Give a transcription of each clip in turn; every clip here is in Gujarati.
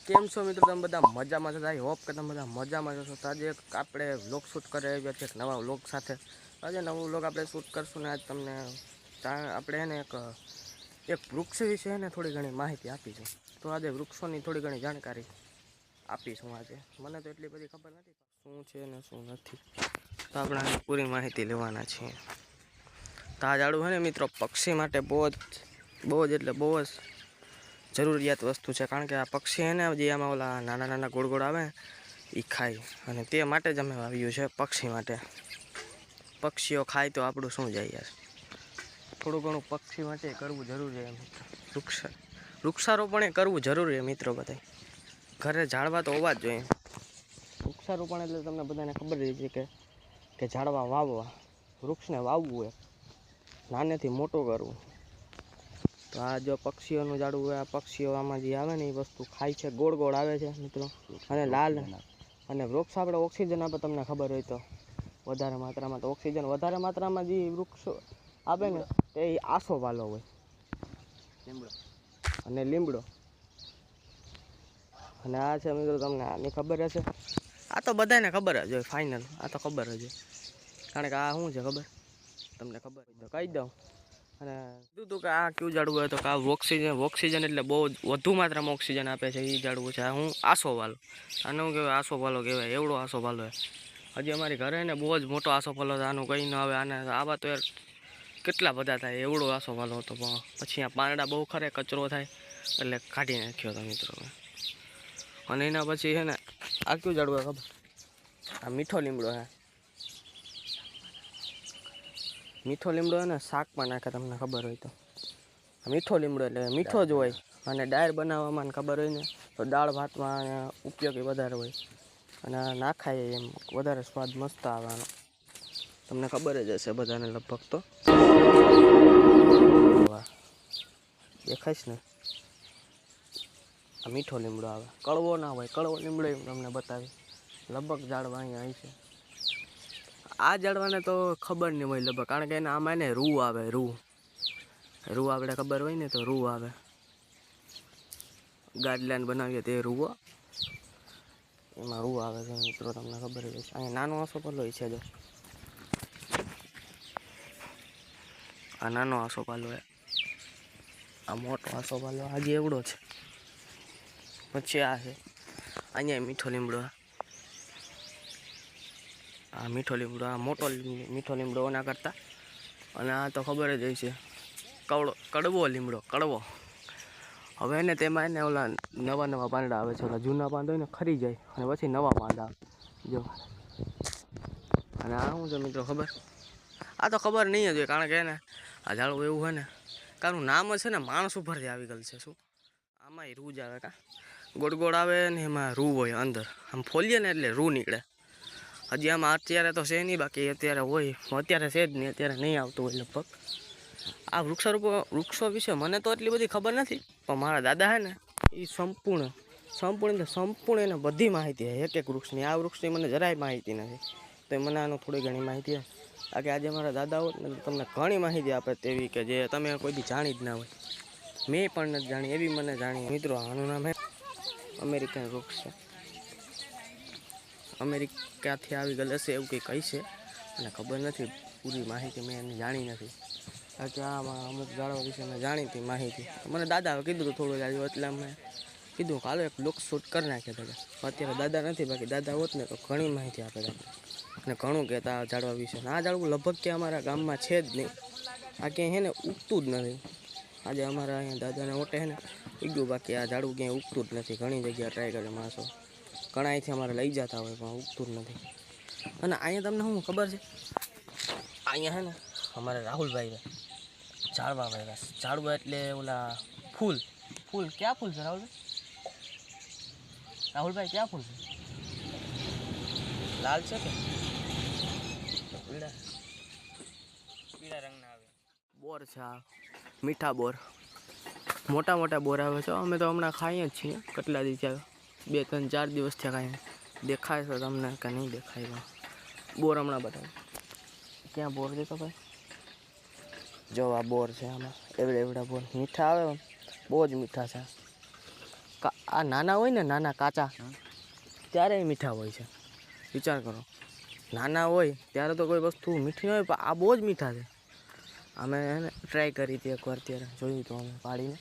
કેમ છો મિત્રો? તમે બધા મજામાં છો? આઈ હોપ કે તમે બધા મજામાં છો. તો આજે આપણે વ્લોગ શૂટ કરી આવ્યા છીએ એક નવા વ્લોગ સાથે. આજે નવું વ્લોગ આપણે શૂટ કરશું ને આજ તમને આપણે એને એક વૃક્ષ વિશે એને થોડી ઘણી માહિતી આપીશું. તો આજે વૃક્ષોની થોડી ઘણી જાણકારી આપીશું આજે. મને તો એટલી બધી ખબર નથી શું છે ને શું નથી, તો આપણે પૂરી માહિતી લેવાના છીએ. તો આ ઝાડું છે ને મિત્રો પક્ષી માટે બહુ જ એટલે બહુ જ જરૂરિયાત વસ્તુ છે. કારણ કે આ પક્ષી છે ને જે આમાં ઓલા નાના નાના ગોળ ગોળ આવે એ ખાય, અને તે માટે જ અમે વાવ્યું છે, પક્ષી માટે. પક્ષીઓ ખાય તો આપણું શું જાય યાર. થોડું ઘણું પક્ષી માટે કરવું જરૂરી છે. વૃક્ષારોપણ એ કરવું જરૂરી છે મિત્રો. બધા ઘરે ઝાડવા તો હોવા જ જોઈએ. વૃક્ષારોપણ એટલે તમને બધાને ખબર જ છે કે ઝાડવા વાવવા, વૃક્ષને વાવવું એ નાનેથી મોટું કરવું. તો આ જો પક્ષીઓનું ઝાડવું હોય, આ પક્ષીઓ આમાં જે આવે ને એ વસ્તુ ખાય છે, ગોળ ગોળ આવે છે મિત્રો, અને લાલ. અને વૃક્ષ આપણે ઓક્સિજન આપે, તમને ખબર હોય તો વધારે માત્રામાં. તો ઓક્સિજન વધારે માત્રામાં જે વૃક્ષ આપે ને તે આસોપાલવ હોય, અને લીમડો. અને આ છે મિત્રો તમને આની ખબર હશે. આ તો બધાને ખબર જ હોય ફાઇનલ. આ તો ખબર જ હોય, કારણ કે આ શું છે ખબર તમને? ખબર હોય તો કહી દઉં. અને કીધું હતું કે આ કયું ઝાડવું હોય, તો કે આ ઓક્સિજન એટલે બહુ વધુ માત્રામાં ઓક્સિજન આપે છે એ ઝાડવું છે. આ હું આસોપાલો, આને શું કહેવાય? આસોપાલો કહેવાય. એવડો આસોપાલો છે. હજી અમારી ઘરે ને બહુ જ મોટો આસોપાલો છે. આનું કંઈ ન આવે. આને આવા તો યાર કેટલા બધા થાય. એવડો આસોપાલો હતો. પણ પછી આ પાંદડા બહુ ખરે, કચરો થાય એટલે કાઢી નાખ્યો હતો મિત્રો. અને એના પછી છે ને આ કયું ઝાડવું ખબર? આ મીઠો લીમડો છે. મીઠો લીમડો છે ને શાકમાં નાખે, તમને ખબર હોય તો. મીઠો લીમડો એટલે મીઠો જ હોય, અને દાળ બનાવવામાં ખબર હોય ને તો દાળ ભાતમાં ઉપયોગી વધારે હોય, અને નાખાય એમ વધારે સ્વાદ મસ્ત આવવાનો. તમને ખબર જ હશે બધાને લગભગ. તો દેખાઈશ ને આ મીઠો લીમડો આવે, કડવો ના હોય. કડવો લીમડો એમ તમને બતાવી લગભગ ઝાડવા અહીંયા અહીં છે. આ ઝાડવાને તો ખબર નહીં હોય લગભગ, કારણ કે એને આમાં ને રૂ આવે. રૂ આપણે ખબર હોય ને તો રૂ આવે. ગાર્ડલાઈન બનાવીએ તે રૂઓ, એમાં રૂ આવે છે મિત્રો. તમને ખબર જ છે. અહીંયા નાનો આસોપાલો છે જો, આ નાનો આસોપાલો છે. આ મોટો આસોપાલો આજે એવડો છે. પછી આ છે અહીંયા મીઠો લીમડો. આ મીઠો લીમડો, આ મોટો મીઠો લીમડો ઓના કરતા. અને આ તો ખબર જ હશે કડવો લીમડો, કડવો. હવે એને તેમાં એને ઓલા નવા પાંદડા આવે છે. ઓલા જૂના પાંદડા હોય ને ખરી જાય, અને પછી નવા પાંદડા આવે જો. અને આ શું છે મિત્રો ખબર? આ તો ખબર નહીં જ હોય, કારણ કે એને આ ઝાડવું એવું હોય ને, કારણ નામ છે ને માણસ ઉપરથી આવી ગયેલ છે. શું આમાં રૂ જ આવે? કા ગોળ ગોળ આવે ને એમાં રૂ હોય અંદર. આમ ફોલીએ ને એટલે રૂ નીકળે. હજી આમાં અત્યારે તો છે નહીં, બાકી અત્યારે હોય. અત્યારે છે જ નહીં, અત્યારે નહીં આવતું હોય લગભગ. આ વૃક્ષો વિશે મને તો એટલી બધી ખબર નથી, પણ મારા દાદા છે ને એ સંપૂર્ણ એને બધી માહિતી છે એક વૃક્ષની. આ વૃક્ષની મને જરાય માહિતી નથી, તો મને આનું થોડી ઘણી માહિતી છે. બાકી આજે મારા દાદા હોત ને તમને ઘણી માહિતી આપે તેવી, કે જે તમે કોઈ દી જાણી જ ના હોય. મેં પણ નથી જાણી એવી મને જાણી મિત્રો. આનું નામ છે અમેરિકન વૃક્ષ છે. અમેરિકાથી આવી ગયેલ હશે એવું કંઈક કહી છે, અને ખબર નથી પૂરી માહિતી મેં એની જાણી નથી. બાકી આમાં અમુક ઝાડવા વિશે મેં જાણી હતી માહિતી. મને દાદા કીધું હતું થોડું જાજુ, એટલે મેં કીધું કાલે એક બ્લોગ શૂટ કરી નાખ્યા હતા. અત્યારે દાદા નથી, બાકી દાદા હોત ને તો ઘણી માહિતી આપે હતા, અને ઘણું કહેતા આ ઝાડવા વિશે. આ ઝાડવું લગભગ કે અમારા ગામમાં છે જ નહીં. આ ક્યાંય છે ને ઉગતું જ નથી. આજે અમારા અહીંયા દાદાને ઓટે છે ને ઉગ્યું, બાકી આ ઝાડવું ક્યાંય ઉગતું જ નથી. ઘણી જગ્યાએ ટ્રાય કરે માણસો, ઘણા અહીંથી અમારે લઈ જતા હોય, પણ ઉગતું જ નથી. અને અહીંયા તમને શું ખબર છે? અહીંયા છે ને અમારે રાહુલભાઈ ઝાડવા વાવ્યા. ઝાડવા એટલે ઓલા ફૂલ ક્યાં ફૂલ છે રાહુલભાઈ ક્યાં ફૂલ છે? લાલ છે કે પીળા રંગના આવે? બોર છે આ, મીઠા બોર, મોટા મોટા બોર આવે છે. અમે તો હમણાં ખાઈએ જ છીએ. કેટલા દિવસ 2-3-4 દિવસથી ખાઈએ. દેખાય છે તમને કે નહીં દેખાય? બોર હમણાં બતાવે. ક્યાં બોર છે તો ભાઈ જો આ બોર છે. આમાં એવડા બોર મીઠા આવે, બહુ જ મીઠા છે. આ નાના હોય ને, નાના કાચા, ત્યારે મીઠા હોય છે. વિચાર કરો, નાના હોય ત્યારે તો કોઈ વસ્તુ મીઠી ન હોય, પણ આ બહુ જ મીઠા છે. અમે એને ટ્રાય કરી હતી એકવાર, ત્યારે જોયું હતું અમે પાડીને.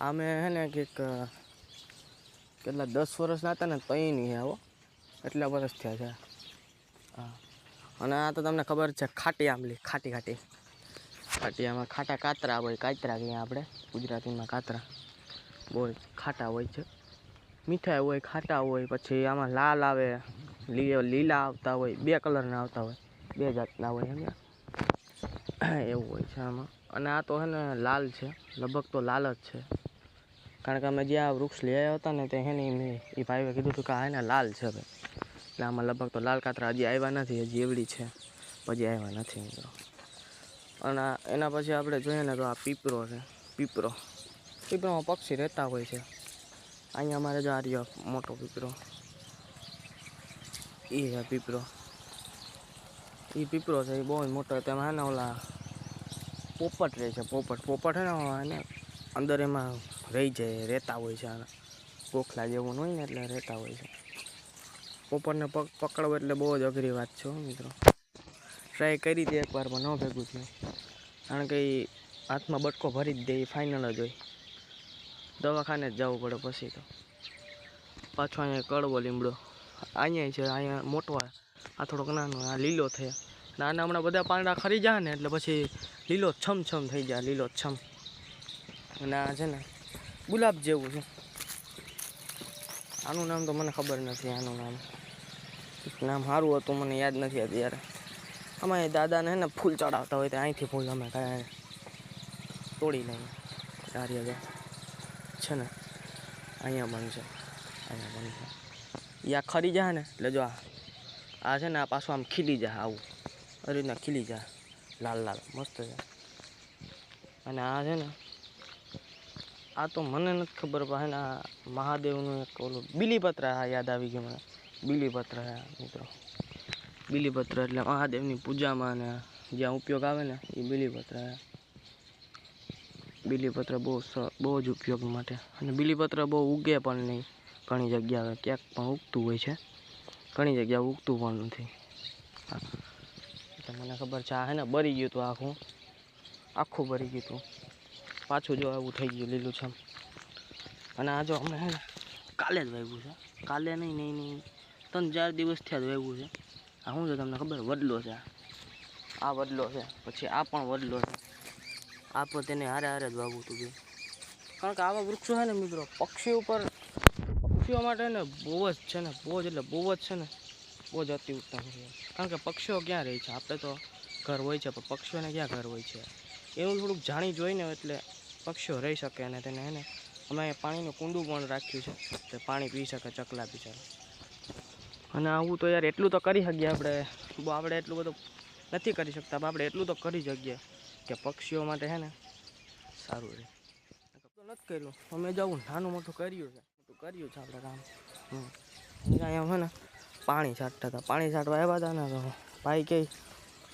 અમે હે ને કંઈક કેટલા 10 વર્ષના હતા ને તઈ નહીં આવો, એટલા વર્ષ થયા છે. હા, અને આ તો તમને ખબર છે, ખાટી આંબલી, ખાટી ખાટી આમાં ખાટા કાતરા હોય, કાતરા કહીએ આપણે ગુજરાતીમાં, કાતરા બહુ ખાટા હોય છે. મીઠા હોય, ખાટા હોય, પછી આમાં લાલ આવે, લીલા આવતા હોય, 2 કલરના આવતા હોય, 2 જાતના હોય એમ એવું હોય છે આમાં. અને આ તો હે ને લાલ છે, લગભગ તો લાલ જ છે, કારણ કે અમે જે આ વૃક્ષ લઈ આવ્યા હતા ને તે હે ને એ ભાઈએ કીધું હતું કે આ ને લાલ છે ભાઈ, એટલે આમાં લગભગ તો લાલ કાતરા હજી આવ્યા નથી, હજી એવડી છે, પછી આવ્યા નથી મિત્રો. અને એના પછી આપણે જોઈએ ને તો આ પીપરો છે. પીપરોમાં પક્ષી રહેતા હોય છે. અહીંયા અમારે જો આ રહ્યો મોટો પીપરો, એ છે પીપરો. એ પીપરો છે, એ બહુ જ મોટો. તેમાં હે ને ઓલા પોપટ રહે છે, પોપટ હે ને અંદર એમાં રહી જાય, રહેતા હોય છે. આના ગોખલા જેવું હોય ને એટલે રહેતા હોય છે. પોપટને પકડવો એટલે બહુ જ અઘરી વાત છે મિત્રો. ટ્રાય કરી હતી એકવાર, પણ ન ભેગું થયું, કારણ કે એ હાથમાં બટકો ભરી જ દે, એ ફાઇનલ જ હોય. દવાખાને જ જવું પડે પછી તો. પાછો અહીંયા કડવો લીમડો અહીંયા છે, અહીંયા મોટો, આ થોડોક નાનો, આ લીલો થયા. નાના હમણાં બધા પાંદડા ખરી જાય ને એટલે પછી લીલો છમ થઈ જાય, લીલો છમ. અને આ છે ને ગુલાબ જેવું છે. આનું નામ તો મને ખબર નથી, આનું નામ સારું હતું, મને યાદ નથી અત્યારે. અમારે દાદાને હે ને ફૂલ ચડાવતા હોય તો અહીંથી ફૂલ અમે કાંઈ તોડી લઈએ. કાર્ય છે ને અહીંયા બનશે. યા ખરી જાય ને એટલે જો આ છે ને આ પાછું આમ ખીલી જાય, આવું આ રીતના ખીલી જાય, લાલ મસ્ત છે. અને આ છે ને આ તો મને નથી ખબર, પણ આ મહાદેવનું એક ઓલું બીલીપત્ર, આ યાદ આવી ગયું મને, બીલીપત્ર મિત્રો. બીલીપત્ર એટલે મહાદેવની પૂજામાં ને જ્યાં ઉપયોગ આવે ને એ બીલીપત્ર. બીલીપત્ર બહુ જ ઉપયોગ માટે. અને બીલીપત્ર બહુ ઉગે પણ નહીં ઘણી જગ્યાએ, ક્યાંક પણ ઉગતું હોય છે, ઘણી જગ્યાએ ઉગતું પણ નથી. એટલે મને ખબર છે આ હે ને બળી ગયું હતું, આખું બળી ગયું હતું. પાછું જો આવું થઈ ગયું લીલું છે. અને આ જો અમે હે ને કાલે જ વાવ્યું છે, કાલે નહીં 3-4 દિવસ થયા જ વાવ્યું છે. આ શું છે તમને ખબર? વડલો છે. આ વડલો છે, પછી આ પણ વડલો છે. આ પણ તેને હારે જ વાવવું હતું બે, કારણ કે આવા વૃક્ષો છે ને મિત્રો પક્ષીઓ માટે ને બહુ જ છે ને, બહુ જ છે ને, બહુ જ અતિ ઉત્તમ છે. કારણ કે પક્ષીઓ ક્યાં રહે છે? આપણે તો ઘર હોય છે, પણ પક્ષીઓને ક્યાં ઘર હોય છે? એવું થોડુંક જાણી જોઈને એટલે પક્ષીઓ રહી શકે. અને તેને હે ને અમે પાણીનું કુંડું પણ રાખ્યું છે, તે પાણી પી શકે ચકલા બિચારા. અને આવું તો યાર એટલું તો કરી શકીએ આપણે એટલું બધું નથી કરી શકતા, પણ આપણે એટલું તો કરી શકીએ કે પક્ષીઓ માટે હે ને સારું રહે. તો નથી કર્યું, અમે જવું નાનું મોટું કર્યું છે આપણે કામ. અહીંયા હે ને પાણી છાંટતા હતા, પાણી છાંટવા આવ્યા હતા ને તો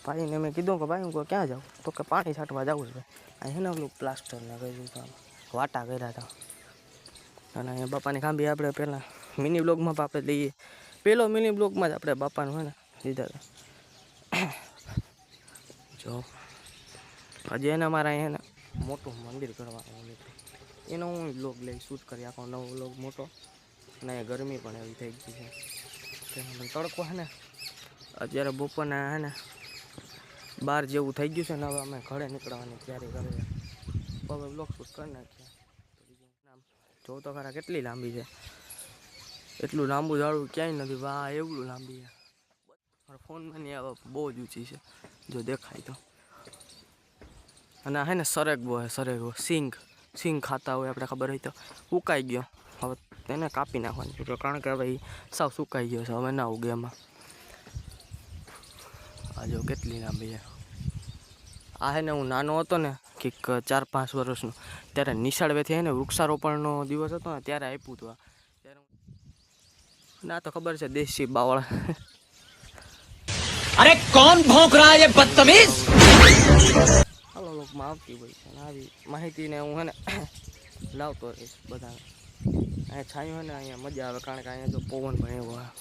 ભાઈને મેં કીધું કે ભાઈ હું ક્યાં જાઉં? તો કે પાણી છાંટવા જવું છે. અહીં છે ને ઓલું પ્લાસ્ટરને કર્યું હતું, વાટા કર્યા હતા. અને અહીંયા બાપાની ખાંભી આપણે પહેલાં મિની બ્લોગમાં આપણે લઈએ, પહેલો મિની બ્લોગમાં જ આપણે બાપાનું હોય ને લીધા હતા. જો હજી એને અમારા અહીંયા ને મોટું મંદિર કરવાનું હતું, એનો હું બ્લોગ લઈ શૂટ કરી આખો નવો બ્લોગ મોટો. અને ગરમી પણ એવી થઈ ગઈ છે, તડકો છે ને અત્યારે બપોરના હે ને 12 જેવું થઈ ગયું છે ને. હવે અમે ઘરે નીકળવાની તૈયારી કરીએ, હવે બ્લોગ શૂટ કરી નાખીએ. જો તો ખરા કેટલી લાંબી છે, એટલું લાંબુ ઝાડું ક્યાંય નથી. વાહ, એવું લાંબી છે. મારા ફોનમાં નહીં આવે, બહુ જ ઊંચી છે જો દેખાય તો. અને હે ને સરગવો છે, સરગવો સિંગ ખાતા હોય આપણે, ખબર હોય તો. ઉકાઈ ગયો, હવે તેને કાપી નાખવાની, કારણ કે હવે સાવ સુકાઈ ગયો છે, હવે ના ઉગે એમાં. આ જો કેટલી લાંબી છે. આ હે ને હું નાનો હતો ને કંઈક 4-5 વર્ષનો, ત્યારે નિશાળવેથી હે ને વૃક્ષારોપણનો દિવસ હતો ને ત્યારે આપ્યું હતું. ત્યારે ના તો ખબર છે દેશી બાવળ. અરે કોણ ભોંક રહા હે બદતમીઝ? હાલો લોકમાં આવતી હોય છે આવી માહિતીને હું હે ને લાવતો રહીશ બધાને. અહીંયા છાંયું હોય ને અહીંયા મજા આવે, કારણ કે અહીંયા જો પવન પણ એવો આવે,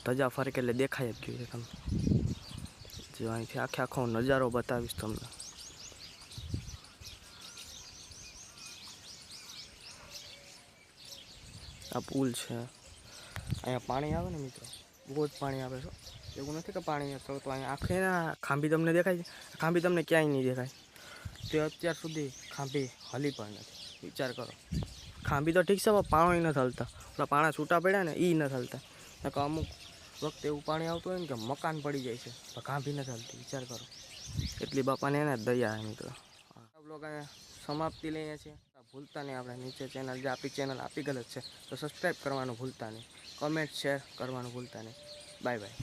ધજા ફરકે એટલે દેખાય જ ગયું છે તમને. જો અહીંથી આખે આખો નજારો બતાવીશ તમને. આ પુલ છે, અહીંયા પાણી આવે ને મિત્રો, બહુ જ પાણી આવે છે. એવું નથી કે પાણી તો અહીંયા આખે ના ખાંભી તમને દેખાય છે, ખાંભી તમને ક્યાંય નહીં દેખાય. તે અત્યાર સુધી ખાંભી હલી પણ નથી. વિચાર કરો, ખાંભી તો ઠીક છે પણ પાણી નથી હલતા. ઓલા પાણા છૂટા પડ્યા ને એ નથી હલતા. નકર અમુક વખતે એવું પાણી આવતું હોય ને કે મકાન પડી જાય છે, પણ ખાંભી નથી હલતી. વિચાર કરો, એટલી બાપાને એને દયા આવે મિત્રો. બ્લોગ અહીંયા સમાપ્તિ લઈએ છીએ. ભૂલતા નહીં આપણે નીચે ચેનલ જે આપી ચેનલ આપી ગલત છે તો સબસ્ક્રાઈબ કરવાનું ભૂલતા નહીં, કમેન્ટ શેર કરવાનું ભૂલતા નહીં. Bye bye.